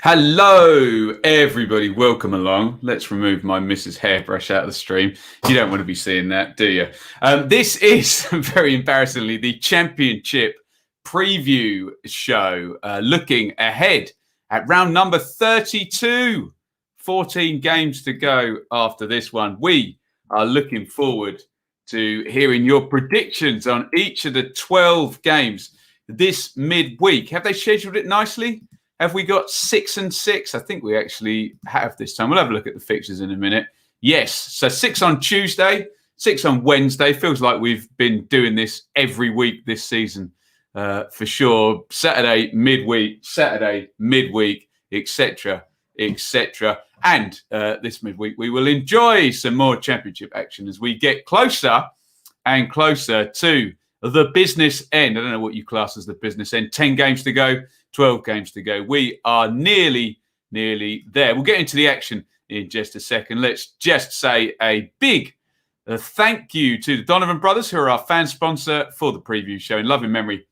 Hello, everybody. Welcome along. Let's remove my Mrs. Hairbrush out of the stream. You don't want to be seeing that, do you? This is, very embarrassingly, the Championship preview show, looking ahead at round number 32. 14 games to go after this one. We are looking forward to hearing your predictions on each of the 12 games this midweek. Have they scheduled it nicely? Have we got 6 and 6? I think we actually have this time. We'll have a look at the fixtures in a minute. Yes, so 6 on Tuesday, 6 on Wednesday. Feels like we've been doing this every week this season, for sure. Saturday, midweek, etc., etc. And this midweek, we will enjoy some more Championship action as we get closer and closer to the business end. I don't know what you class as the business end. 10 games to go. 12 games to go. We are nearly there. We'll get into the action in just a second. Let's just say a big thank you to the Donovan brothers, who are our fan sponsor for the preview show, in loving memory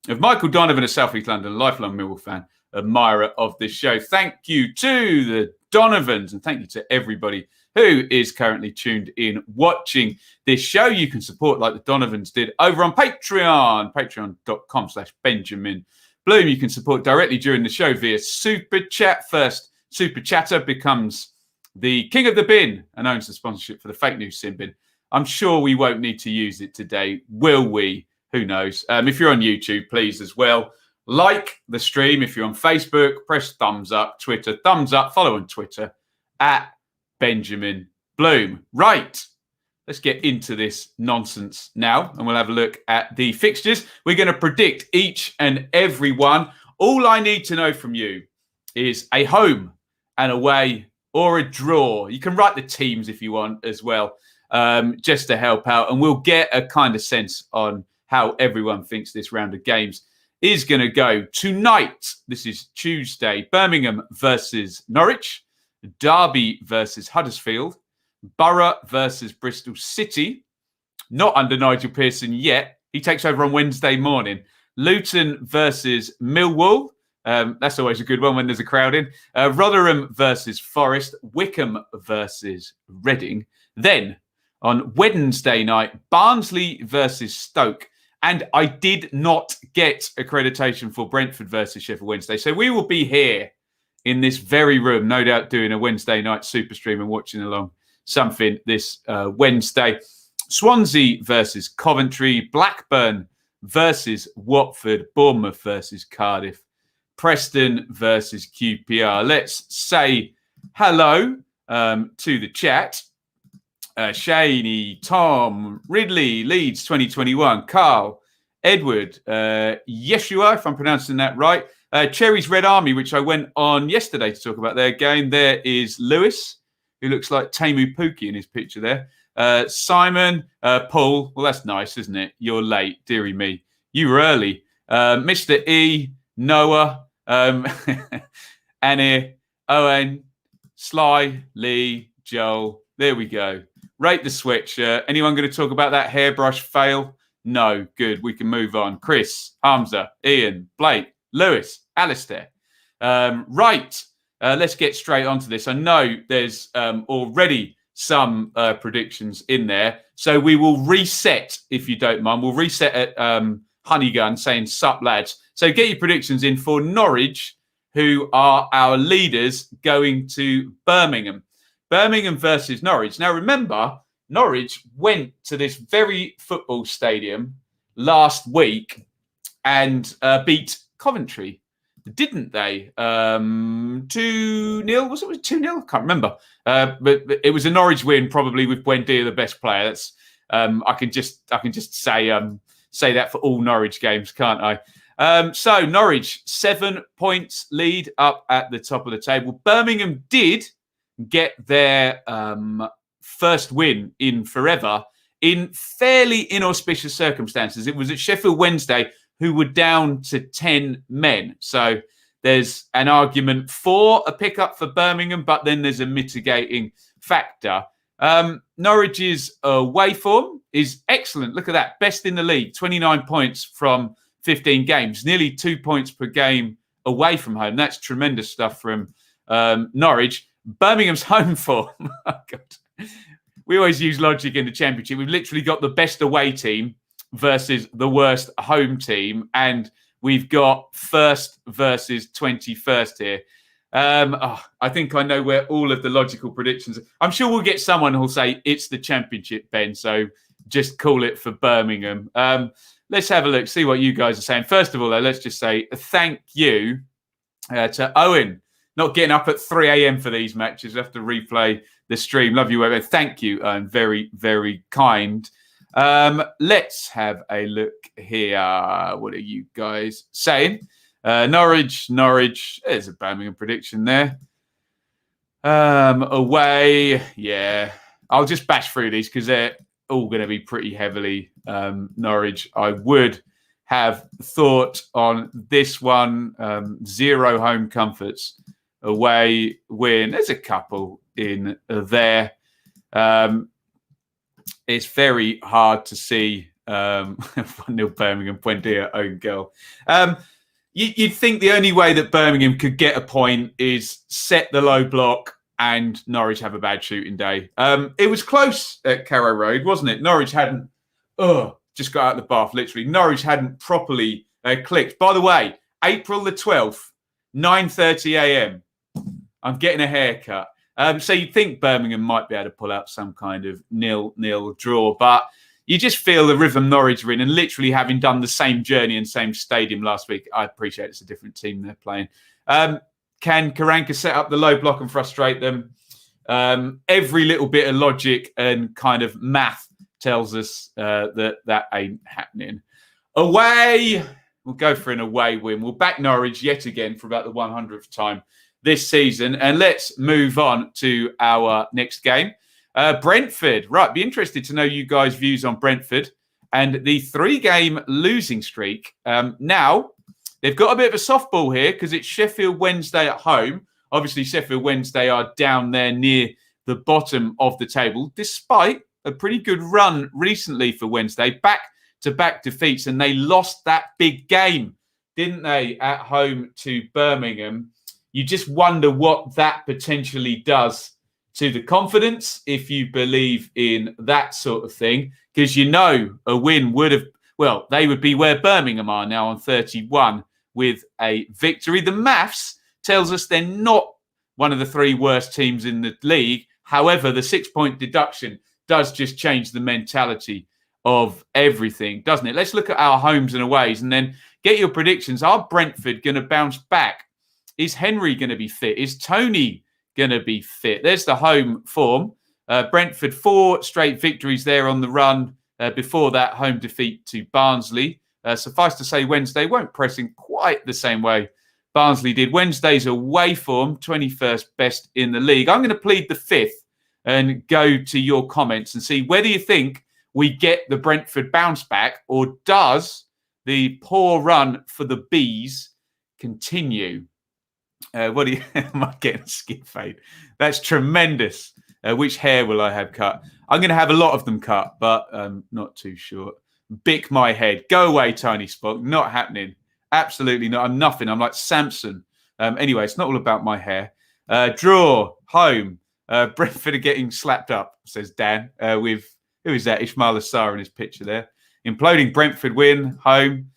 of Michael Donovan of South East London, a lifelong Millwall fan, admirer of this show. Thank you to the Donovans, and thank you to everybody who is currently tuned in watching this show. You can support like the Donovans did over on Patreon, patreon.com/Benjamin Bloom. You can support directly during the show via Super Chat. First Super Chatter becomes the king of the bin and owns the sponsorship for the fake news sin bin. I'm sure we won't need to use it today, will we? Who knows? If you're on YouTube, please as well, like the stream. If you're on Facebook, press thumbs up. Twitter, thumbs up. Follow on Twitter at Benjamin Bloom. Right. Let's get into this nonsense now, and we'll have a look at the fixtures. We're going to predict each and every one. All I need to know from you is a home and away or a draw. You can write the teams if you want as well, just to help out, and we'll get a kind of sense on how everyone thinks this round of games is going to go. Tonight, this is Tuesday, Birmingham versus Norwich, Derby versus Huddersfield, Borough versus Bristol City, not under Nigel Pearson yet. He takes over on Wednesday morning. Luton versus Millwall. That's always a good one when there's a crowd in. Rotherham versus Forest. Wickham versus Reading. Then on Wednesday night, Barnsley versus Stoke. And I did not get accreditation for Brentford versus Sheffield Wednesday. So we will be here in this very room, no doubt doing a Wednesday night super stream and watching along something this Wednesday. Swansea versus Coventry, Blackburn versus Watford, Bournemouth versus Cardiff, Preston versus QPR. Let's say hello to the chat. Shaney, Tom, Ridley, Leeds 2021, Carl, Edward, Yeshua, if I'm pronouncing that right, Cherry's Red Army, which I went on yesterday to talk about their game. There is Lewis, who looks like Temu Pukki in his picture there. Simon, Paul. Well, that's nice, isn't it? You're late, dearie me. You were early. Mr. E, Noah, Annie, Owen, Sly, Lee, Joel. There we go. Rate the sweatshirt. Anyone going to talk about that hairbrush fail? No. Good. We can move on. Chris, Hamza, Iain, Blake, Lewis, Alistair. Right. Let's get straight onto this. I know there's already some predictions in there. So we will reset, if you don't mind. We'll reset at Honeygun saying, sup, lads. So get your predictions in for Norwich, who are our leaders, going to Birmingham. Birmingham versus Norwich. Now, remember, Norwich went to this very football stadium last week and beat Coventry. Didn't they? 2-0? Was it 2-0? I can't remember. But it was a Norwich win, probably with Buendia the best player. That's I can just say that for all Norwich games, can't I? So Norwich 7 points lead up at the top of the table. Birmingham did get their first win in forever in fairly inauspicious circumstances. It was at Sheffield Wednesday, who were down to 10 men. So there's an argument for a pickup for Birmingham, but then there's a mitigating factor. Norwich's away form is excellent. Look at that. Best in the league, 29 points from 15 games, nearly 2 points per game away from home. That's tremendous stuff from Norwich. Birmingham's home form. Oh, God. We always use logic in the Championship. We've literally got the best away team versus the worst home team, and we've got first versus 21st here. I think I know where all of the logical predictions are. I'm sure we'll get someone who'll say it's the Championship, Ben, so just call it for Birmingham. Let's have a look, see what you guys are saying. First of all, though, let's just say thank you to Owen, not getting up at 3 a.m. for these matches. We have to replay the stream. Love you, Owen. Thank you, Owen. Very, very kind. Let's have a look here. What are you guys saying? Norwich. There's a Birmingham prediction there. Away. Yeah. I'll just bash through these because they're all going to be pretty heavily Norwich. I would have thought on this one, 0 home comforts. Away win. There's a couple in there. It's very hard to see 1-0 Birmingham, Buendia, own goal. You'd think the only way that Birmingham could get a point is set the low block and Norwich have a bad shooting day. It was close at Carrow Road, wasn't it? Norwich hadn't just got out of the bath, literally. Norwich hadn't properly clicked. By the way, April the 12th, 9:30 a.m. I'm getting a haircut. So you'd think Birmingham might be able to pull out some kind of 0-0 draw, but you just feel the rhythm Norwich are in, and literally having done the same journey and same stadium last week, I appreciate it's a different team they're playing. Can Karanka set up the low block and frustrate them? Every little bit of logic and kind of math tells us that ain't happening. Away, we'll go for an away win. We'll back Norwich yet again for about the 100th time this season. And let's move on to our next game. Brentford. Right, be interested to know you guys' views on Brentford and the 3-game losing streak. Now, they've got a bit of a softball here because it's Sheffield Wednesday at home. Obviously, Sheffield Wednesday are down there near the bottom of the table, despite a pretty good run recently for Wednesday. Back-to-back defeats, and they lost that big game, didn't they, at home to Birmingham. You just wonder what that potentially does to the confidence if you believe in that sort of thing, because you know a win would have, well, they would be where Birmingham are now on 31 with a victory. The maths tells us they're not one of the 3 worst teams in the league. However, the 6-point deduction does just change the mentality of everything, doesn't it? Let's look at our homes and aways and then get your predictions. Are Brentford going to bounce back? Is Henry going to be fit? Is Tony going to be fit? There's the home form. Brentford, 4 straight victories there on the run. Before that, home defeat to Barnsley. Suffice to say, Wednesday won't press in quite the same way Barnsley did. Wednesday's away form, 21st best in the league. I'm going to plead the 5th and go to your comments and see whether you think we get the Brentford bounce back, or does the poor run for the Bees continue? What do you am I getting a skip fade? That's tremendous. Which hair will I have cut? I'm going to have a lot of them cut, but not too short. Bick my head. Go away, Tiny Spock. Not happening. Absolutely not. I'm nothing. I'm like Samson. Anyway, it's not all about my hair. Draw. Home. Brentford are getting slapped up, says Dan. With, who is that? Ismail Assar in his picture there. Imploding Brentford win. Home.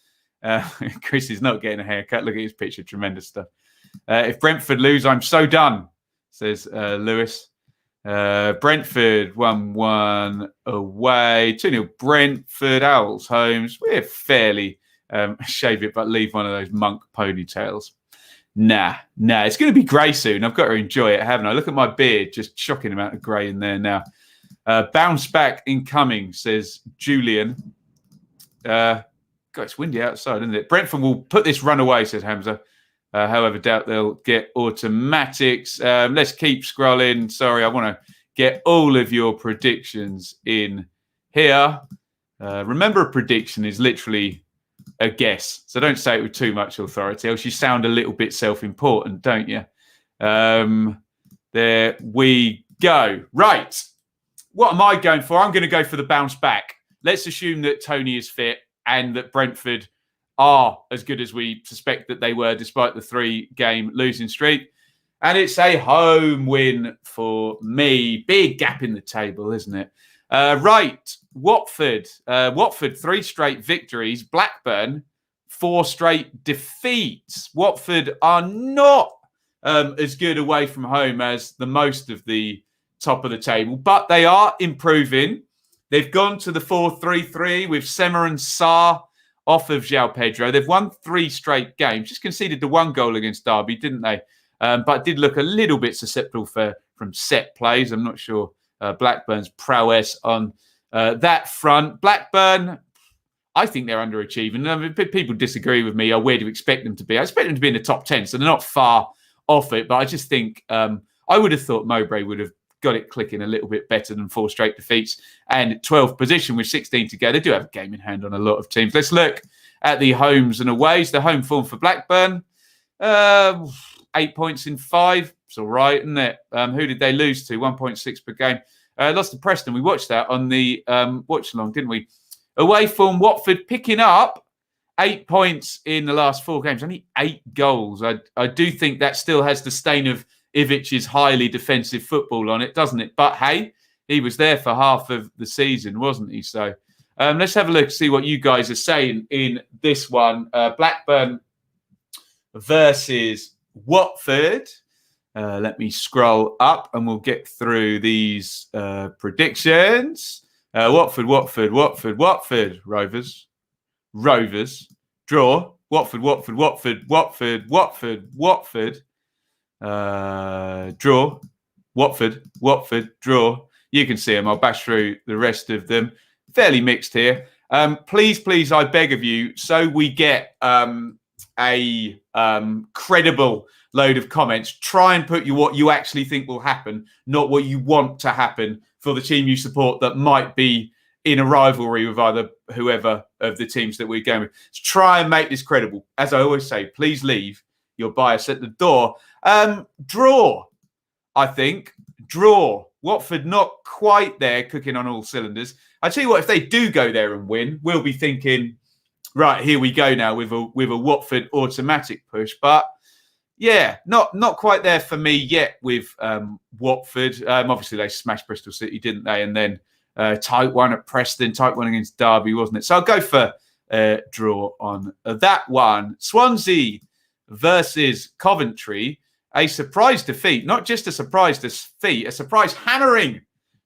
Chris is not getting a haircut. Look at his picture. Tremendous stuff. If Brentford lose, I'm so done, says Lewis. Brentford 1-1 away. 2-0 Brentford. Owls homes. We're fairly shave it, but leave one of those monk ponytails. Nah. It's going to be grey soon. I've got to enjoy it, haven't I? Look at my beard. Just shocking amount of grey in there now. Bounce back incoming, says Julian. God, it's windy outside, isn't it? Brentford will put this run away, says Hamza. However, doubt they'll get automatics. Let's keep scrolling. Sorry, I want to get all of your predictions in here. Remember, a prediction is literally a guess. So don't say it with too much authority, else you sound a little bit self-important, don't you? There we go. Right. What am I going for? I'm going to go for the bounce back. Let's assume that Tony is fit and that Brentford are as good as we suspect that they were, despite the 3-game losing streak. And it's a home win for me. Big gap in the table, isn't it? Right, Watford. Watford, 3 straight victories. Blackburn, 4 straight defeats. Watford are not as good away from home as the most of the top of the table, but they are improving. They've gone to the 4-3-3 with Semer and Sarr off of João Pedro. They've won 3 straight games. Just conceded the 1 goal against Derby, didn't they? But did look a little bit susceptible from set plays. I'm not sure Blackburn's prowess on that front. Blackburn, I think they're underachieving. I mean, people disagree with me. Where do you expect them to be? I expect them to be in the top 10, so they're not far off it. But I just think I would have thought Mowbray would have got it clicking a little bit better than 4 straight defeats and 12th position with 16 to go. They do have a game in hand on a lot of teams. Let's look at the homes and aways. The home form for Blackburn, 8 points in 5. It's all right, isn't it? Who did they lose to? 1.6 per game. Lost to Preston. We watched that on the watch-along, didn't we? Away form, Watford picking up 8 points in the last 4 games. Only 8 goals. I do think that still has the stain of Ivic's highly defensive football on it, doesn't it? But hey, he was there for half of the season, wasn't he? So let's have a look, see what you guys are saying in this one. Blackburn versus Watford. Let me scroll up and we'll get through these predictions. Watford. Rovers. Draw. Watford. Draw. Watford. Draw. You can see them. I'll bash through the rest of them. Fairly mixed here. Please, I beg of you, so we get a credible load of comments, try and put what you actually think will happen, not what you want to happen for the team you support that might be in a rivalry with either whoever of the teams that we're going with. So try and make this credible. As I always say, please leave your bias at the door. Draw, I think. Draw. Watford not quite there, cooking on all cylinders. I tell you what, if they do go there and win, we'll be thinking, right, here we go now with a Watford automatic push. But yeah, not quite there for me yet with Watford. Obviously, they smashed Bristol City, didn't they? And then tight one at Preston, tight one against Derby, wasn't it? So I'll go for draw on that one. Swansea versus Coventry. A surprise defeat, not just a surprise defeat, a surprise hammering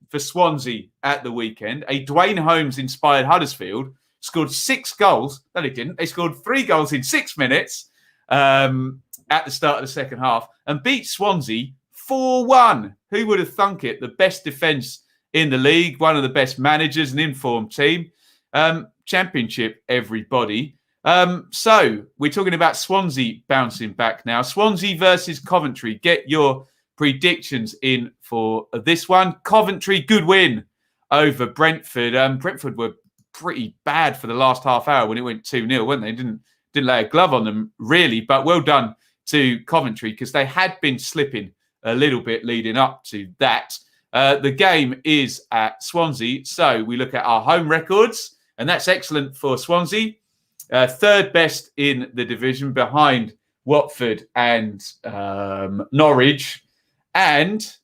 for Swansea at the weekend. A Dwayne Holmes-inspired Huddersfield scored 6 goals. No, they didn't. They scored 3 goals in 6 minutes at the start of the second half and beat Swansea 4-1. Who would have thunk it? The best defence in the league, one of the best managers, an informed team. Championship, everybody. So we're talking about Swansea bouncing back now. Swansea versus Coventry. Get your predictions in for this one. Coventry, good win over Brentford. Brentford were pretty bad for the last half hour when it went 2-0, weren't they? Didn't lay a glove on them, really. But well done to Coventry because they had been slipping a little bit leading up to that. The game is at Swansea. So we look at our home records, and that's excellent for Swansea. Third best in the division behind Watford and Norwich. And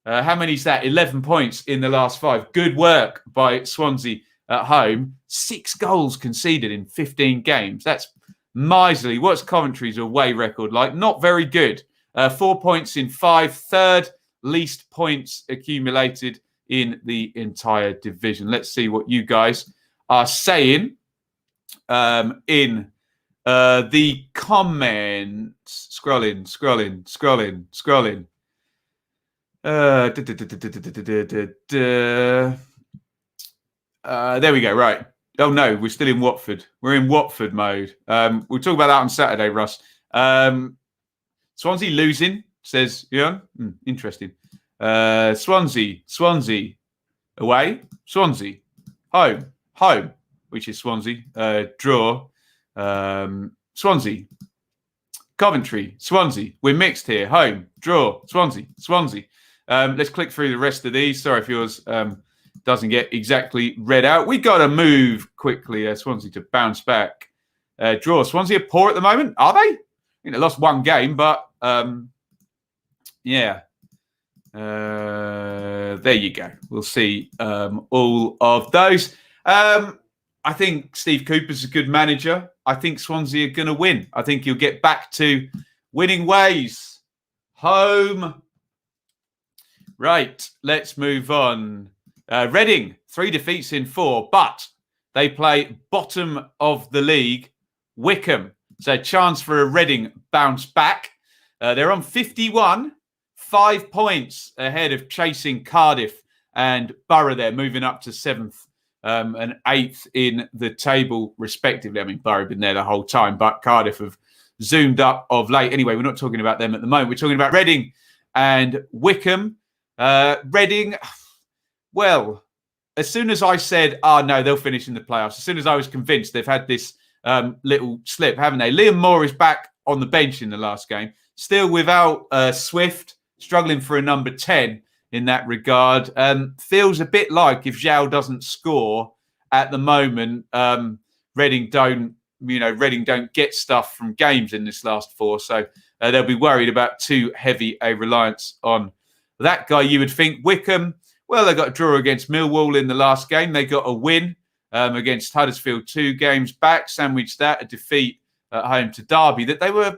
how many is that? 11 points in the last 5. Good work by Swansea at home. 6 goals conceded in 15 games. That's miserly. What's Coventry's away record like? Not very good. 4 points in 5. Third least points accumulated in the entire division. Let's see what you guys are saying in the comments. Scrolling. There we go. Right. Oh no, we're still in Watford. We're in Watford mode. We'll talk about that on Saturday, Russ. Swansea losing, says Iain. Interesting. Swansea away. Swansea home, which is Swansea. Draw. Swansea. Coventry. Swansea. We're mixed here. Home. Draw. Swansea. Let's click through the rest of these. Sorry if yours doesn't get exactly read out. We got to move quickly, Swansea, to bounce back draw. Swansea are poor at the moment, are they? I think they lost one game, but yeah. There you go. We'll see all of those. I think Steve Cooper's a good manager. I think Swansea are going to win. I think he'll get back to winning ways. Home. Right, let's move on. Reading, 3 defeats in 4, but they play bottom of the league, Wycombe. So chance for a Reading bounce back. They're on 51, 5 points ahead of chasing Cardiff and Borough there, moving up to 7th and 8th in the table, respectively. I mean, Borough have been there the whole time, but Cardiff have zoomed up of late. Anyway, we're not talking about them at the moment. We're talking about Reading and Wycombe. Reading, well, as soon as I said, no, they'll finish in the playoffs, as soon as I was convinced, they've had this little slip, haven't they? Liam Moore is back on the bench in the last game, still without Swift, struggling for a number 10 in that regard. Feels a bit like if Zhao doesn't score at the moment, Reading don't get stuff from games in this last 4. So they'll be worried about too heavy a reliance on that guy. You would think Wycombe, well, they got a draw against Millwall in the last game. They got a win against Huddersfield 2 games back, sandwiched that, a defeat at home to Derby. That they were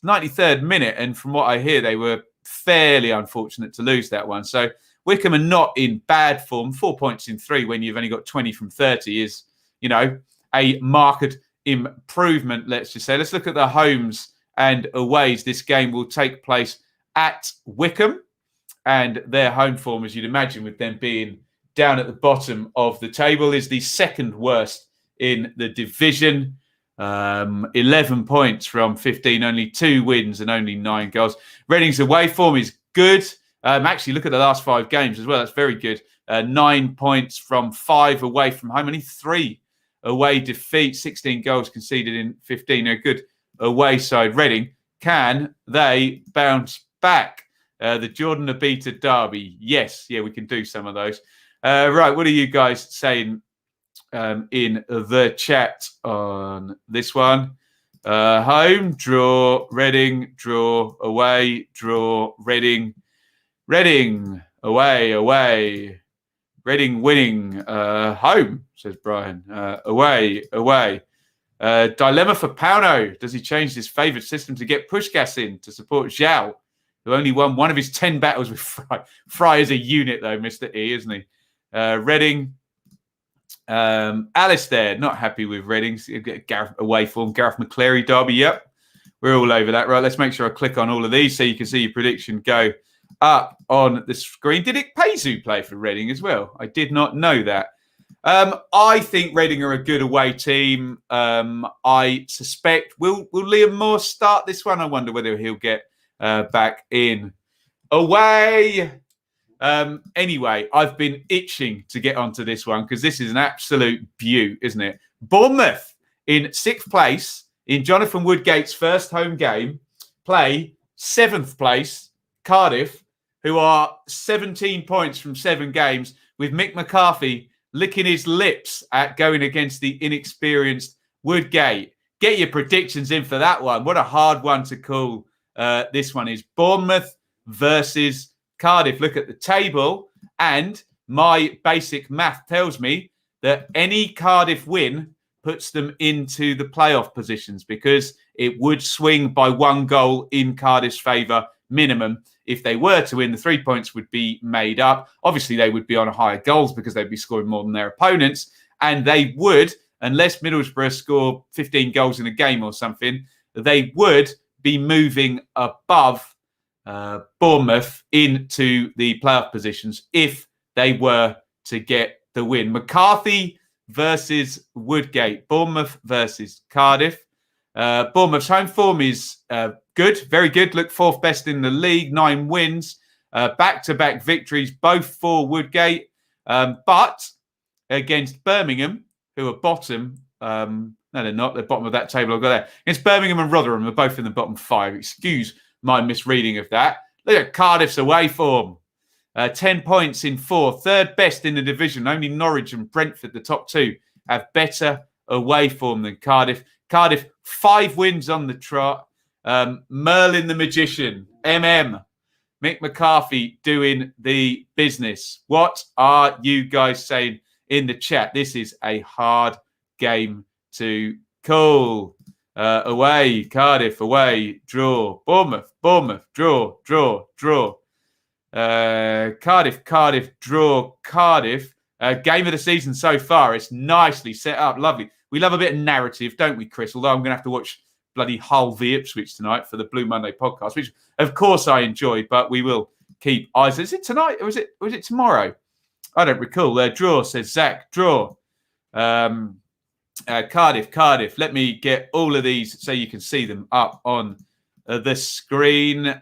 93rd minute, and from what I hear, they were fairly unfortunate to lose that one. So Wycombe are not in bad form. 4 points in 3 when you've only got 20 from 30 is, a marked improvement, let's just say. Let's look at the homes and aways. This game will take place at Wycombe, and their home form, as you'd imagine, with them being down at the bottom of the table, is the second worst in the division. 11 points from 15, only 2 wins and only 9 goals. Reading's away form is good. Actually, look at the last 5 games as well. That's very good. 9 points from 5 away from home, only 3 away defeats, 16 goals conceded in 15. A good away side. Reading, can they bounce back? The Jordan Abita derby. Yes, we can do some of those. Right, what are you guys saying in the chat on this one? Home, draw, Reading, draw, away, draw, Reading, away, Reading winning, home, says Brian, away. Dilemma for Pauno. Does he change his favourite system to get Pushkas in to support Zhao, who only won one of his 10 battles with Fry? Fry is a unit, though, Mr. E, isn't he? Reading. Alistair, not happy with Reading. Gareth away form. Gareth McCleary derby. Yep, we're all over that. Right, let's make sure I click on all of these so you can see your prediction go up on the screen. Did it Paisu play for Reading as well? I did not know that. I think Reading are a good away team. I suspect will Liam Moore start this one? I wonder whether he'll get back in. Away. Anyway, I've been itching to get onto this one because this is an absolute beaut, isn't it? Bournemouth in 6th place in Jonathan Woodgate's first home game play 7th place Cardiff, who are 17 points from 7 games, with Mick McCarthy licking his lips at going against the inexperienced Woodgate. Get your predictions in for that one. What a hard one to call. This one is Bournemouth versus Cardiff. Look at the table, and my basic math tells me that any Cardiff win puts them into the playoff positions, because it would swing by 1 goal in Cardiff's favour minimum. If they were to win, the 3 points would be made up. Obviously, they would be on higher goals because they'd be scoring more than their opponents, and they would, unless Middlesbrough score 15 goals in a game or something, they would be moving above Bournemouth into the playoff positions if they were to get the win. McCarthy versus Woodgate. Bournemouth versus Cardiff. Bournemouth's home form is good, very good. Look, 4th best in the league, 9 wins, back-to-back victories, both for Woodgate. But against Birmingham, who are bottom, no, they're not. They're bottom of that table I've got there. Against Birmingham and Rotherham, are both in the bottom 5. Excuse my misreading of that. Look at Cardiff's away form. 10 points in 4. 3rd best in the division. Only Norwich and Brentford, the top 2, have better away form than Cardiff. Cardiff, 5 wins on the trot. Merlin the Magician, Mick McCarthy doing the business. What are you guys saying in the chat? This is a hard game to call. Away, Cardiff, away, draw. Bournemouth, draw. Cardiff, draw. Cardiff. Game of the season so far. It's nicely set up. Lovely. We love a bit of narrative, don't we, Chris? Although I'm going to have to watch bloody Hull v Ipswich tonight for the Blue Monday podcast, which of course I enjoy, but we will keep eyes. Is it tonight or was it tomorrow? I don't recall. Draw, says Zach. Draw. Cardiff. Let me get all of these so you can see them up on the screen.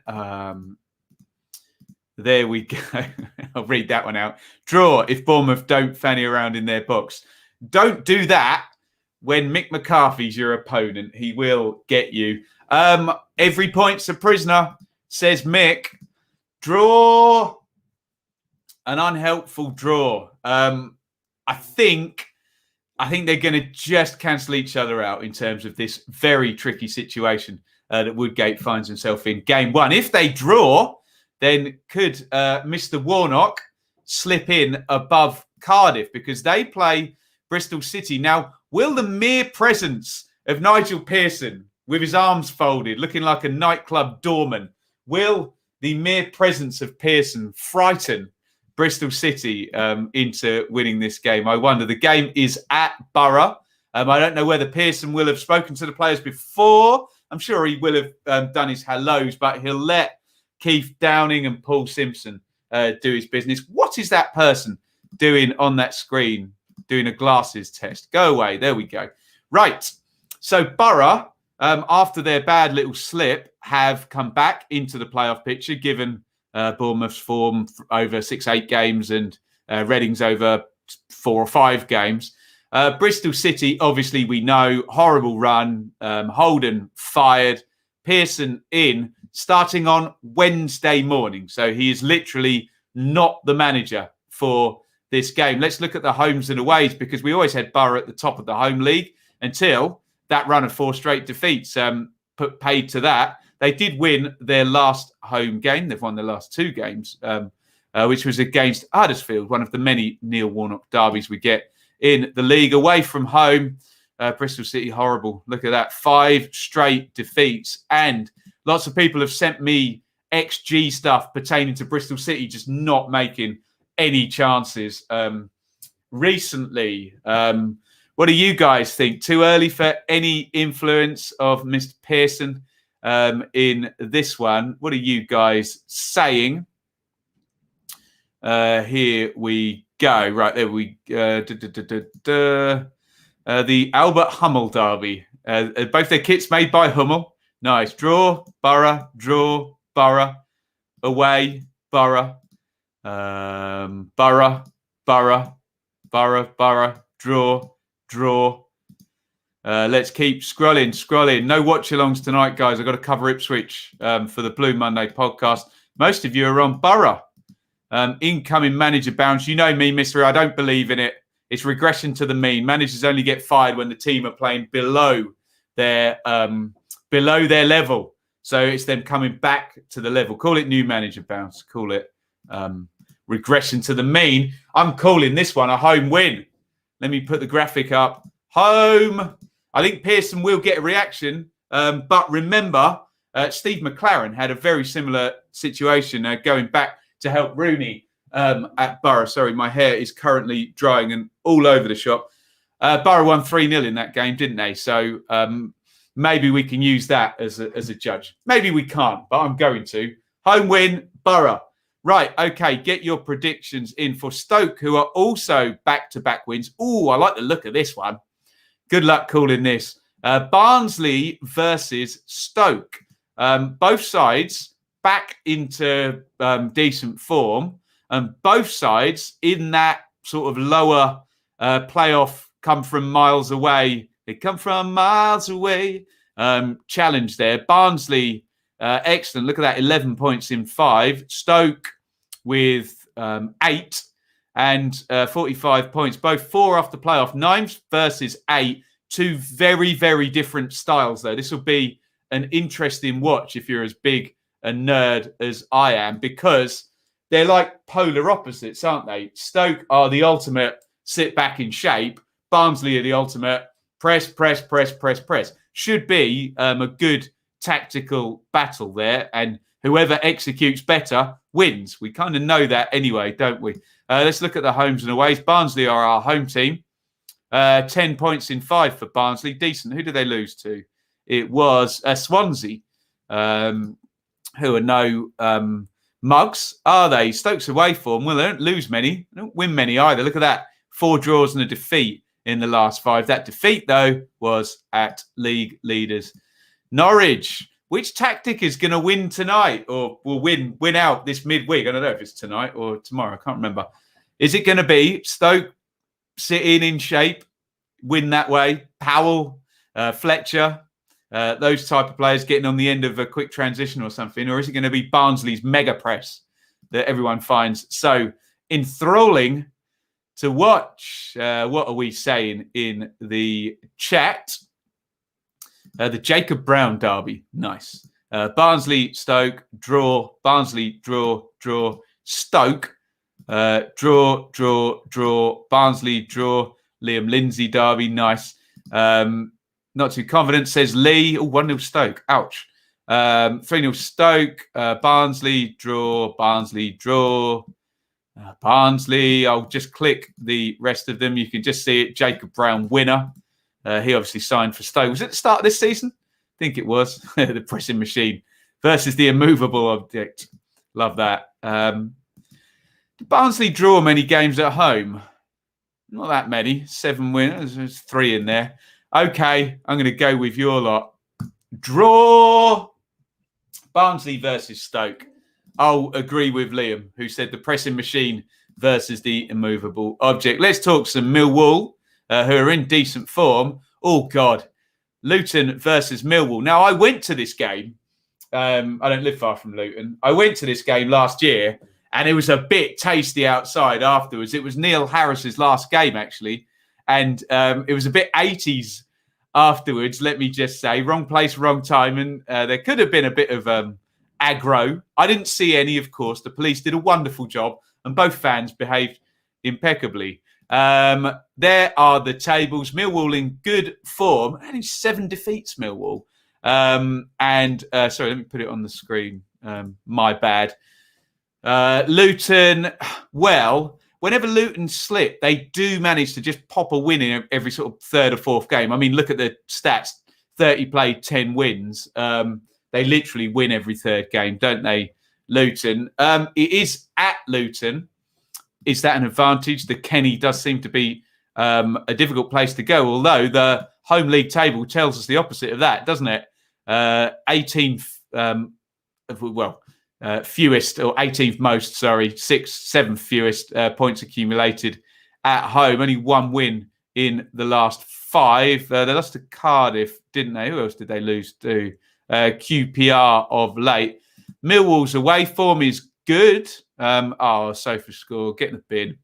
There we go. I'll read that one out. Draw if Bournemouth don't fanny around in their box. Don't do that when Mick McCarthy's your opponent. He will get you. Every point's a prisoner, says Mick. Draw. An unhelpful draw. I think they're going to just cancel each other out in terms of this very tricky situation that Woodgate finds himself in. Game 1. If they draw, then could Mr. Warnock slip in above Cardiff because they play Bristol City. Now, will the mere presence of Nigel Pearson with his arms folded, looking like a nightclub doorman, will the mere presence of Pearson frighten Bristol City into winning this game? I wonder. The game is at Borough. I don't know whether Pearson will have spoken to the players before. I'm sure he will have done his hellos, but he'll let Keith Downing and Paul Simpson do his business. What is that person doing on that screen? Doing a glasses test. Go away. There we go. Right. So Borough, after their bad little slip, have come back into the playoff picture, given Bournemouth's form over 6-8 games and Reading's over 4 or 5 games. Bristol City, obviously, we know, horrible run. Holden fired. Pearson in, starting on Wednesday morning. So he is literally not the manager for this game. Let's look at the homes and aways because we always had Borough at the top of the home league until that run of 4 straight defeats put paid to that. They did win their last home game. They've won their last 2 games, which was against Huddersfield, one of the many Neil Warnock derbies we get in the league. Away from home, Bristol City, horrible. Look at that. 5 straight defeats. And lots of people have sent me XG stuff pertaining to Bristol City just not making any chances recently. What do you guys think? Too early for any influence of Mr. Pearson in this one? What are you guys saying? Here we go. Right, there we go. The Albert Hummel derby. Both their kits made by Hummel. Nice. Draw, Borough, away, Borough, Borough, draw. Let's keep scrolling. No watch-alongs tonight, guys. I've got to cover Ipswich for the Blue Monday podcast. Most of you are on Borough. Incoming manager bounce. You know me, Mr. I don't believe in it. It's regression to the mean. Managers only get fired when the team are playing below their level. So it's them coming back to the level. Call it new manager bounce. Call it regression to the mean. I'm calling this one a home win. Let me put the graphic up. Home. I think Pearson will get a reaction. But remember, Steve McLaren had a very similar situation going back to help Rooney at Borough. Sorry, my hair is currently drying and all over the shop. Borough won 3-0 in that game, didn't they? So maybe we can use that as a judge. Maybe we can't, but I'm going to. Home win, Borough. Right, okay, get your predictions in for Stoke, who are also back-to-back wins. Oh, I like the look of this one. Good luck calling this. Barnsley versus Stoke. Both sides back into decent form. Both sides in that sort of lower playoff come from miles away. They come from miles away. Challenge there. Barnsley, excellent. Look at that, 11 points in 5. Stoke with 8 and 45 points. Both 4 off the playoff. 9 versus 8. two very, very different styles, though. This will be an interesting watch if you're as big a nerd as I am, because they're like polar opposites, aren't they? Stoke are the ultimate sit back in shape. Barnsley are the ultimate press, press, press, press, press. Should be a good tactical battle there, and whoever executes better wins. We kind of know that anyway, don't we? Let's look at the homes and aways. Barnsley are our home team. 10 points in 5 for Barnsley. Decent. Who did they lose to? It was Swansea, who are no mugs, are they? Stoke's away form. Well, they don't lose many. They don't win many either. Look at that. 4 draws and a defeat in the last 5. That defeat, though, was at league leaders Norwich. Which tactic is going to win tonight, or will win out this midweek? I don't know if it's tonight or tomorrow. I can't remember. Is it going to be Stoke sitting in shape, win that way? Powell, Fletcher, those type of players getting on the end of a quick transition or something? Or is it going to be Barnsley's mega press that everyone finds so enthralling to watch? What are we saying in the chat? The Jacob Brown derby. Nice. Barnsley, Stoke, draw. Barnsley, draw, draw. Stoke, draw, draw, draw. Barnsley, draw. Liam Lindsay derby. Nice. Not too confident, says Lee. Oh, 1-0 Stoke. Ouch. 3-0 Stoke. Barnsley, draw. Barnsley, draw. Barnsley. I'll just click the rest of them. You can just see it. Jacob Brown, winner. He obviously signed for Stoke. Was it the start of this season? I think it was. The pressing machine versus the immovable object. Love that. Did Barnsley draw many games at home? Not that many. 7 wins. There's 3 in there. Okay, I'm going to go with your lot. Draw. Barnsley versus Stoke. I'll agree with Liam, who said the pressing machine versus the immovable object. Let's talk some Millwall, who are in decent form. Oh, God. Luton versus Millwall. Now, I went to this game. I don't live far from Luton. I went to this game last year, and it was a bit tasty outside afterwards. It was Neil Harris's last game, actually. And it was a bit 80s afterwards, let me just say. Wrong place, wrong time. And there could have been a bit of aggro. I didn't see any, of course. The police did a wonderful job, and both fans behaved impeccably. There are the tables. Millwall in good form. Only 7 defeats, Millwall. Sorry, let me put it on the screen. My bad. Luton, well, whenever Luton slip, they do manage to just pop a win in every sort of 3rd or 4th game. I mean, look at the stats. 30 played, 10 wins. They literally win every 3rd game, don't they, Luton? It is at Luton. Is that an advantage? The Kenny does seem to be a difficult place to go, although the home league table tells us the opposite of that, doesn't it? 18th, fewest, or 18th most, 7th fewest points accumulated at home. Only 1 win in the last 5. They lost to Cardiff, didn't they? Who else did they lose to? QPR of late. Millwall's away form is good. Sofa score, get in the bin.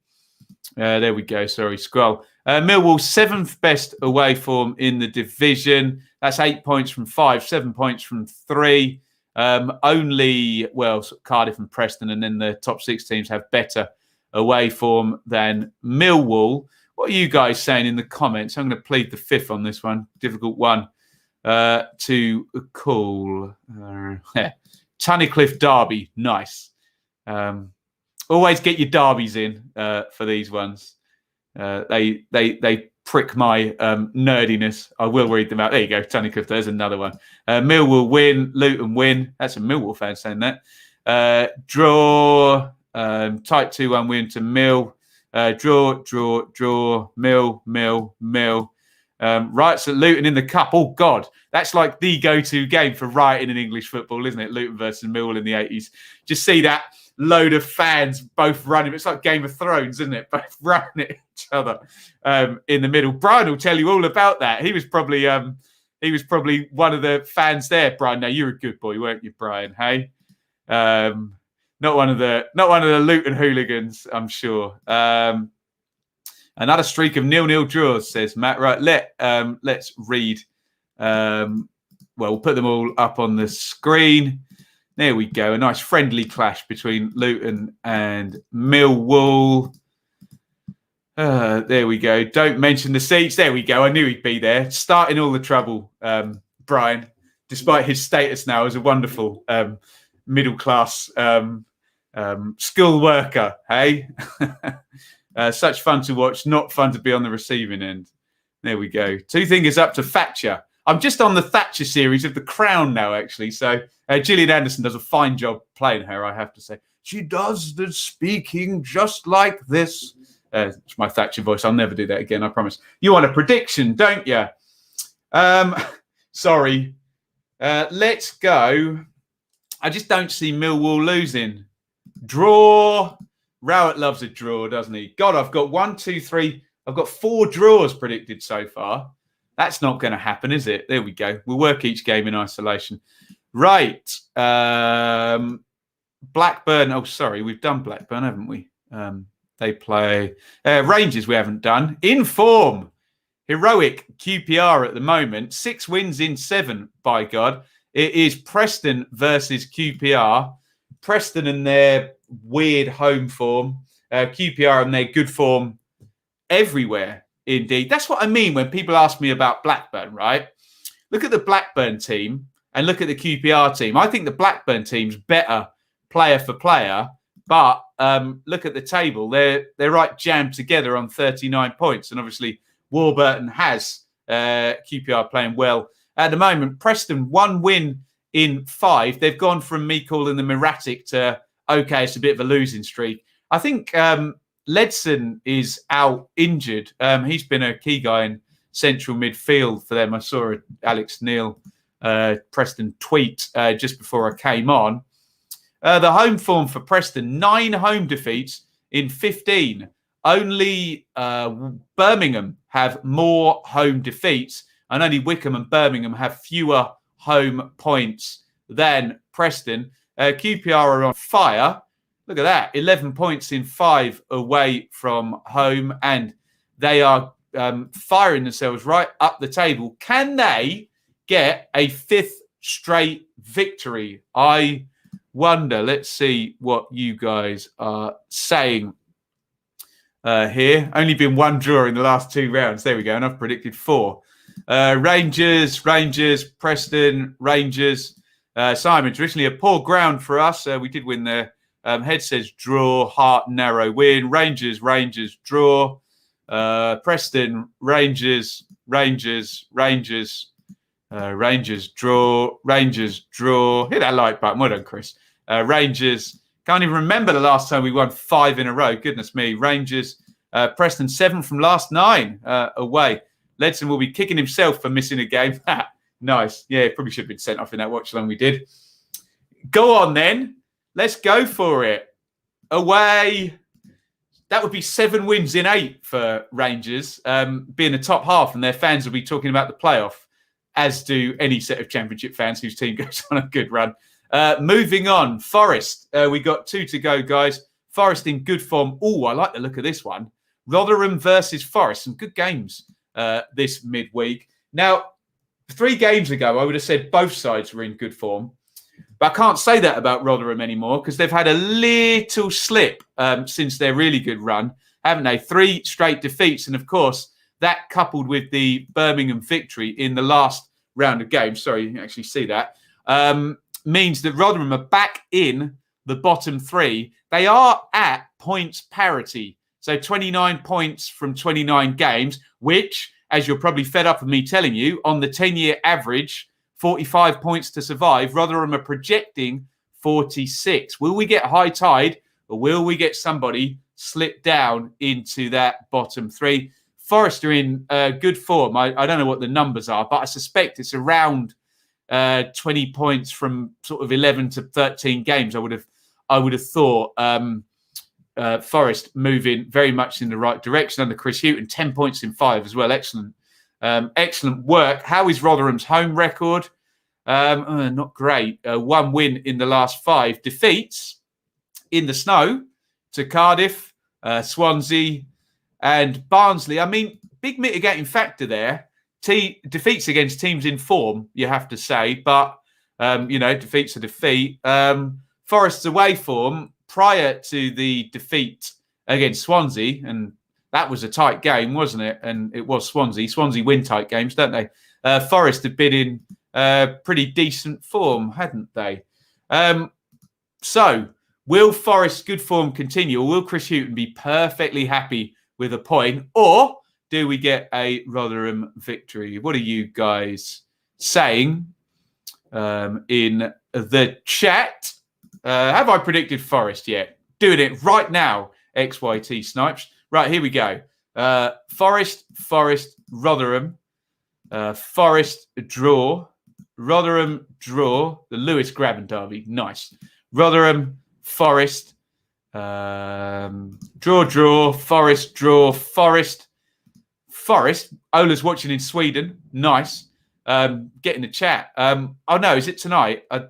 There we go. Sorry, scroll. Millwall's 7th best away form in the division. That's 8 points from 5, 7 points from 3. Only Cardiff and Preston, and then the top 6 teams have better away form than Millwall. What are you guys saying in the comments? I'm going to plead the 5th on this one. Difficult one to call. Tunnicliffe Derby, nice. Always get your derbies in for these ones. They prick my nerdiness. I will read them out. There you go, Tunnicliffe. There's another one. Millwall win, Luton win. That's a Millwall fan saying that. Draw, tight 2-1 win to Mill. Draw, Mill. Riots at Luton in the Cup. Oh, God. That's like the go-to game for rioting in English football, isn't it? Luton versus Millwall in the 80s. Just see that load of fans both running. It's like Game of Thrones, isn't it? Both running at each other in the middle. Brian will tell you all about that. He was probably one of the fans there, Brian. Now, you're a good boy, weren't you, Brian? Hey? Not one of the Luton hooligans, I'm sure. Another streak of 0-0 draws, says Matt. Right, let's read. We'll put them all up on the screen. There we go. A nice friendly clash between Luton and Millwall. There we go. Don't mention the seats. There we go. I knew he'd be there. Starting all the trouble, Brian, despite his status now as a wonderful middle-class school worker. Hey? Such fun to watch, not fun to be on the receiving end. There we go. Two fingers up to Thatcher. I'm just on the Thatcher series of The Crown now, actually. So Gillian Anderson does a fine job playing her, I have to say. She does the speaking just like this. It's my Thatcher voice. I'll never do that again, I promise. You want a prediction, don't you? Sorry. Let's go. I just don't see Millwall losing. Draw. Rowett loves a draw, doesn't he? God, I've got 1, 2, 3. I've got 4 draws predicted so far. That's not going to happen, is it? There we go. We'll work each game in isolation. Right. Blackburn. Oh, sorry. We've done Blackburn, haven't we? They play Rangers we haven't done. In form. Heroic QPR at the moment. 6 wins in 7, by God. It is Preston versus QPR. Preston and their weird home form. QPR and their good form everywhere, indeed. That's what I mean when people ask me about Blackburn, right? Look at the Blackburn team and look at the QPR team. I think the Blackburn team's better player for player, but look at the table. They're right jammed together on 39 points. And obviously Warburton has QPR playing well at the moment. Preston, 1 win in 5. They've gone from me calling them erratic to, okay, it's a bit of a losing streak. I think Ledson is out injured. He's been a key guy in central midfield for them. I saw Alex Neil Preston tweet just before I came on. The home form for Preston, 9 home defeats in 15. Only Birmingham have more home defeats, and only Wickham and Birmingham have fewer home points than Preston. QPR are on fire. Look at that. 11 points in 5 away from home, and they are firing themselves right up the table. Can they get a 5th straight victory? I wonder. Let's see what you guys are saying here. Only been 1 draw in the last 2 rounds. There we go. And I've predicted 4. Rangers, Preston, Rangers. Simon, traditionally a poor ground for us. We did win there. Head says draw, heart narrow win. Rangers, draw. Preston, Rangers, draw. Hit that like button. Well done, Chris. Rangers. Can't even remember the last time we won 5 in a row. Goodness me. Rangers. Preston 7 from last 9 away. Ledson will be kicking himself for missing a game. Nice. Yeah, probably should have been sent off in that watch along we did. Go on then. Let's go for it. Away. That would be 7 wins in 8 for Rangers, being the top half, and their fans will be talking about the playoff, as do any set of Championship fans whose team goes on a good run. Moving on, Forest. We got 2 to go, guys. Forest in good form. Oh, I like the look of this one. Rotherham versus Forest. Some good games this midweek. Now, 3 games ago, I would have said both sides were in good form. But I can't say that about Rotherham anymore because they've had a little slip since their really good run, haven't they? 3 straight defeats. And, of course, that coupled with the Birmingham victory in the last round of games, sorry, you can actually see that, means that Rotherham are back in the bottom 3. They are at points parity. So 29 points from 29 games, which, as you're probably fed up of me telling you, on the 10-year average, 45 points to survive. Rotherham are projecting 46. Will we get high tide or will we get somebody slip down into that bottom 3? Forest are in good form. I don't know what the numbers are, but I suspect it's around 20 points from sort of 11 to 13 games. I would have thought Forest moving very much in the right direction under Chris Hughton. 10 points in 5 as well. Excellent. Excellent work. How is Rotherham's home record? Not great. 1 win in the last 5. Defeats in the snow to Cardiff, Swansea, And Barnsley, I mean, big mitigating factor there. Defeats against teams in form, you have to say, but, defeat's a defeat. Forest's away form prior to the defeat against Swansea, and that was a tight game, wasn't it? And it was Swansea. Swansea win tight games, don't they? Forest have been in pretty decent form, hadn't they? So, will Forest's good form continue, or will Chris Hughton be perfectly happy with a point, or do we get a Rotherham victory? What are you guys saying in the chat? Have I predicted Forest yet? Doing it right now, XYT Snipes. Right, here we go. Forest, Rotherham. Forest, draw. Rotherham, draw. The Lewis Graben derby. Nice. Rotherham, Forest. Draw. Forest, draw. Forest. Ola's watching in Sweden. Nice. Get in the chat. Oh, no, is it tonight? I'm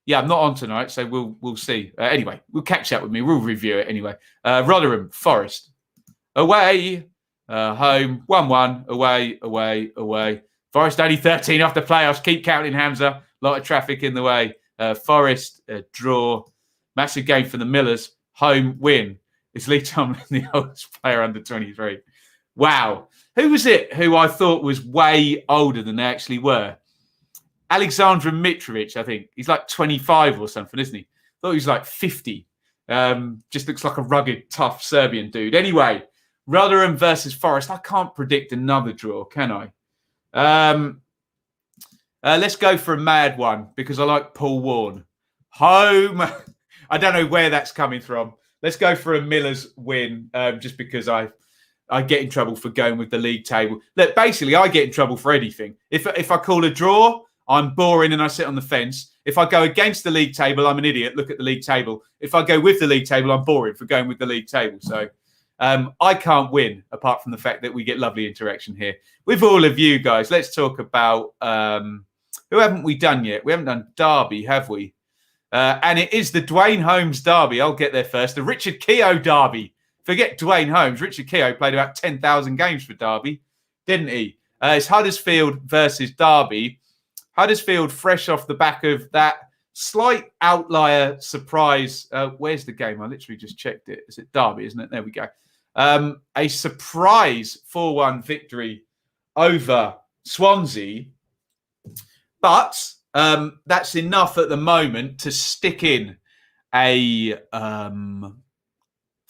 not on tonight, so we'll see. Anyway, we'll catch up with me. We'll review it anyway. Rotherham, Forest. Away, home, 1-1, away. Forest only 13 off the playoffs. Keep counting, Hamza. A lot of traffic in the way. Forest, draw. Massive game for the Millers. Home, win. Is Lee Tomlin the oldest player under 23? Wow. Who was it who I thought was way older than they actually were? Alexandra Mitrovic, I think. He's like 25 or something, isn't he? I thought he was like 50. Just looks like a rugged, tough Serbian dude. Anyway, Rotherham versus Forest. I can't predict another draw, can I? Let's go for a mad one because I like Paul Warne. Home. I don't know where that's coming from. Let's go for a Millers win just because I get in trouble for going with the league table. Look, basically, I get in trouble for anything. If I call a draw, I'm boring and I sit on the fence. If I go against the league table, I'm an idiot. Look at the league table. If I go with the league table, I'm boring for going with the league table. So I can't win apart from the fact that we get lovely interaction here with all of you guys. Let's talk about who haven't we done yet? We haven't done Derby, have we? And it is the Dwayne Holmes Derby. I'll get there first. The Richard Keogh Derby. Forget Dwayne Holmes. Richard Keogh played about 10,000 games for Derby, didn't he? It's Huddersfield versus Derby. Huddersfield fresh off the back of that slight outlier surprise. Where's the game? I literally just checked it. Is it Derby, isn't it? There we go. A surprise 4-1 victory over Swansea. But that's enough at the moment to stick in a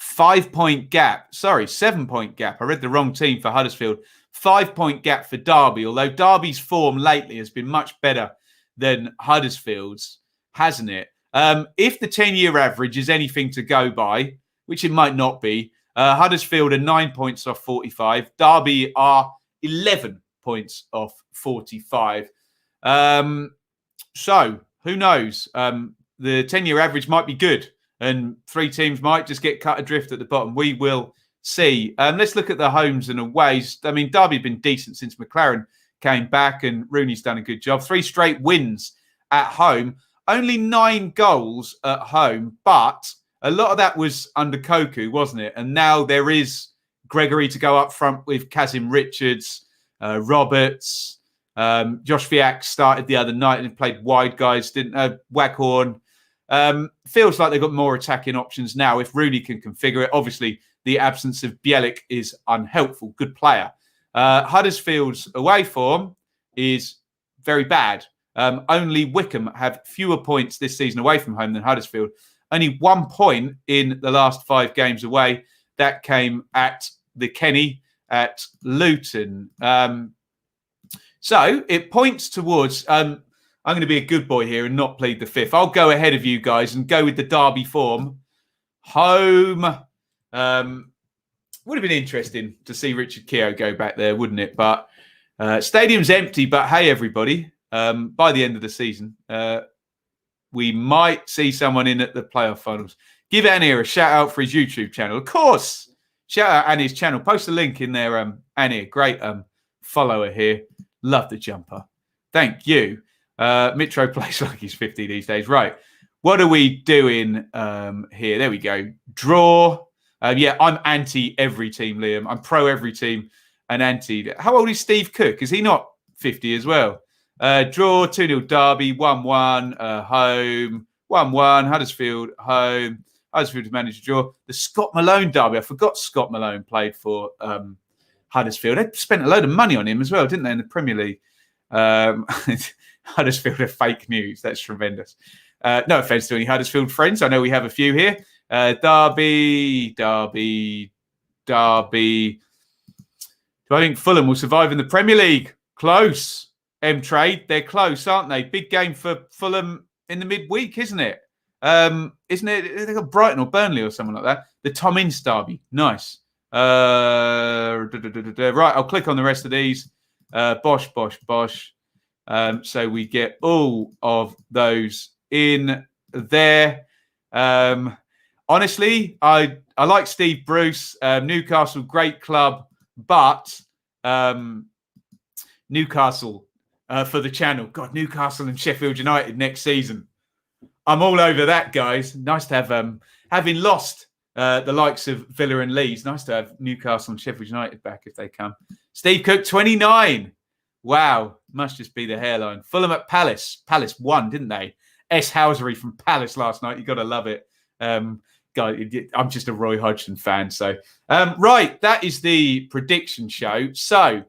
5-point gap. Sorry, 7-point gap. I read the wrong team for Huddersfield. 5-point gap for Derby, although Derby's form lately has been much better than Huddersfield's, hasn't it? If the 10-year average is anything to go by, which it might not be, Huddersfield are 9 points off 45. Derby are 11 points off 45. So, who knows? The 10-year average might be good and three teams might just get cut adrift at the bottom. We will see. Let's look at the homes and aways. I mean, Derby have been decent since McLaren came back and Rooney's done a good job. 3 straight wins at home. Only 9 goals at home, but a lot of that was under Koku, wasn't it? And now there is Gregory to go up front with Kazim Richards, Roberts. Josh Fiac started the other night and played wide guys, didn't Waghorn. Feels like they've got more attacking options now if Rooney can configure it. Obviously, the absence of Bielik is unhelpful. Good player. Huddersfield's away form is very bad. Only Wickham have fewer points this season away from home than Huddersfield. Only 1 point in the last 5 games away. That came at the Kenny at Luton. So it points towards... I'm going to be a good boy here and not plead the fifth. I'll go ahead of you guys and go with the Derby form. Home. Would have been interesting to see Richard Keogh go back there, wouldn't it? But stadium's empty. But hey, everybody, by the end of the season, we might see someone in at the playoff finals. Give Annie a shout out for his YouTube channel. Of course. Shout out Annie's channel. Post a link in there, Annie. Great follower here. Love the jumper. Thank you. Mitro plays like he's 50 these days. Right. What are we doing here? There we go. Draw. Yeah, I'm anti every team, Liam. I'm pro every team and anti. How old is Steve Cook? Is he not 50 as well? Draw 2-0 Derby, 1-1 home, 1-1 Huddersfield home. Huddersfield managed to draw. The Scott Malone Derby. I forgot Scott Malone played for Huddersfield. They spent a load of money on him as well, didn't they, in the Premier League? Huddersfield are fake news. That's tremendous. No offence to any Huddersfield friends. I know we have a few here. Derby. Do I think Fulham will survive in the Premier League? Close. M-Trade, they're close, aren't they? Big game for Fulham in the midweek, isn't it? Isn't it? They got Brighton or Burnley or something like that. The Tom Ince Derby. Nice. Right, I'll click on the rest of these. Bosh. So we get all of those in there. Honestly, I like Steve Bruce. Newcastle, great club, but Newcastle for the channel. God, Newcastle and Sheffield United next season. I'm all over that, guys. Nice to have, having lost the likes of Villa and Leeds, nice to have Newcastle and Sheffield United back if they come. Steve Cook, 29. Wow, must just be the hairline. Fulham at Palace. Palace won, didn't they? S. Housery from Palace last night. You got to love it. God, I'm just a Roy Hodgson fan. So, right, that is the prediction show. So,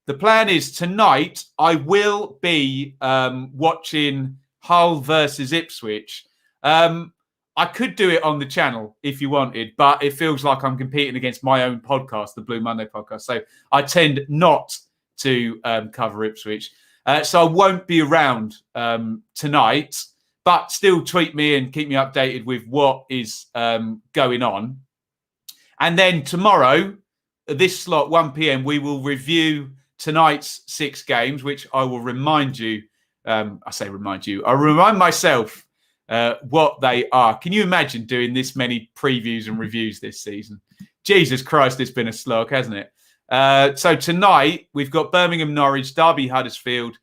the plan is tonight I will be watching Hull versus Ipswich. I could do it on the channel if you wanted, but it feels like I'm competing against my own podcast, the Blue Monday podcast. So I tend not to cover Ipswich. So I won't be around tonight, but still tweet me and keep me updated with what is going on. And then tomorrow, this slot, 1 p.m, we will review tonight's 6 games, which I will remind you. I'll remind myself what they are. Can you imagine doing this many previews and reviews this season? Jesus Christ, it's been a slog, hasn't it? So tonight, we've got Birmingham, Norwich, Derby, Huddersfield,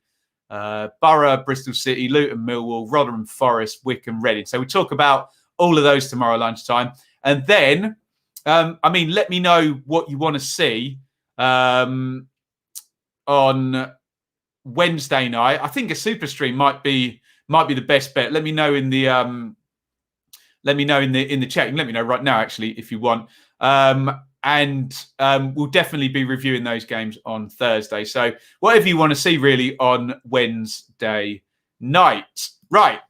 Borough, Bristol City, Luton, Millwall, Rotherham Forest, Wycombe, Reading. So we talk about all of those tomorrow lunchtime. And then, let me know what you want to see on Wednesday night. I think a super stream might be the best bet. Let me know in the in the chat. You can let me know right now, actually, if you want. And we'll definitely be reviewing those games on Thursday. So whatever you want to see, really, on Wednesday night. Right.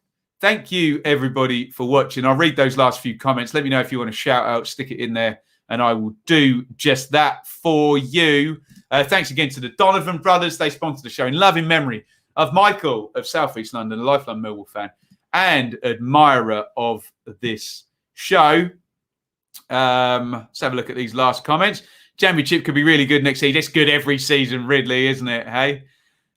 Thank you, everybody, for watching. I'll read those last few comments. Let me know if you want to shout out, stick it in there, and I will do just that for you. Thanks again to the Donovan brothers. They sponsored the show in loving memory of Michael of South East London, a lifelong Millwall fan and admirer of this show. Let's have a look at these last comments. Championship could be really good next season. It's good every season, Ridley, isn't it? Hey,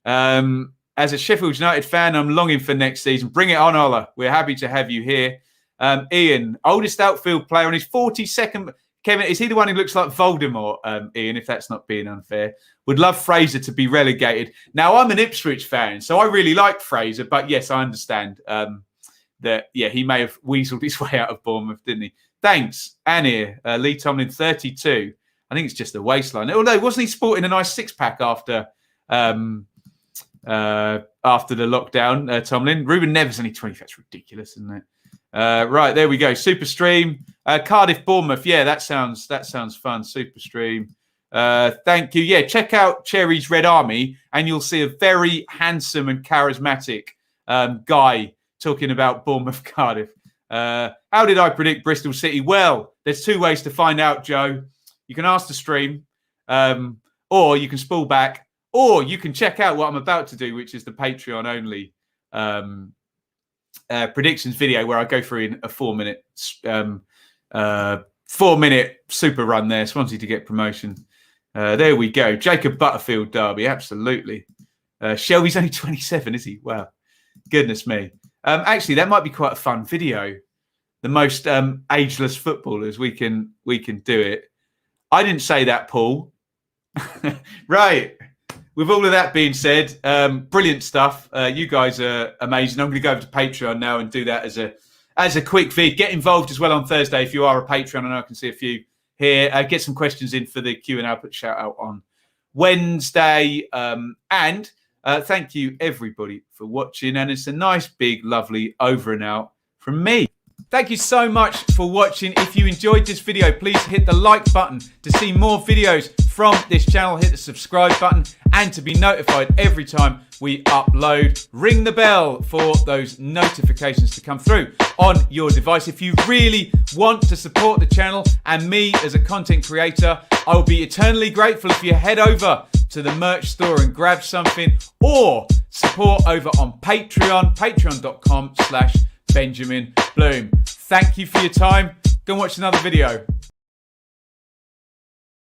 as a Sheffield United fan, I'm longing for next season. Bring it on, Ola. We're happy to have you here. Iain, oldest outfield player on his 42nd. Kevin, is he the one who looks like Voldemort, Iain, if that's not being unfair? Would love Fraser to be relegated. Now, I'm an Ipswich fan, so I really like Fraser, but yes, I understand that, he may have weaseled his way out of Bournemouth, didn't he? Thanks, Annie. Lee Tomlin, 32. I think it's just a waistline. Although, wasn't he sporting a nice six-pack after the lockdown, Tomlin? Ruben Neves only 20. That's ridiculous, isn't it? Right, there we go. Super stream. Cardiff, Bournemouth. Yeah, that sounds fun. Super stream. Thank you. Yeah, check out Cherry's Red Army, and you'll see a very handsome and charismatic guy talking about Bournemouth, Cardiff. How did I predict Bristol City? Well, there's 2 ways to find out, Joe. You can ask the stream, or you can spool back, or you can check out what I'm about to do, which is the Patreon only predictions video where I go through in a 4-minute super run there. Swansea to get promotion. There we go. Jacob Butterfield Derby, absolutely. Shelby's only 27, is he? Wow, goodness me. Actually, that might be quite a fun video. The most ageless footballers. We can do it. I didn't say that, Paul. Right. With all of that being said, brilliant stuff. You guys are amazing. I'm going to go over to Patreon now and do that as a quick vid, get involved as well on Thursday if you are a Patreon. I know I can see a few here. Get some questions in for the Q&A. I'll put a shout out on Wednesday. And thank you, everybody, for watching. And it's a nice, big, lovely over and out from me. Thank you so much for watching. If you enjoyed this video, please hit the like button to see more videos from this channel. Hit the subscribe button and to be notified every time we upload. Ring the bell for those notifications to come through on your device. If you really want to support the channel and me as a content creator, I will be eternally grateful if you head over to the merch store and grab something, or support over on Patreon, patreon.com/Benjamin Bloom. Thank you for your time. Go and watch another video.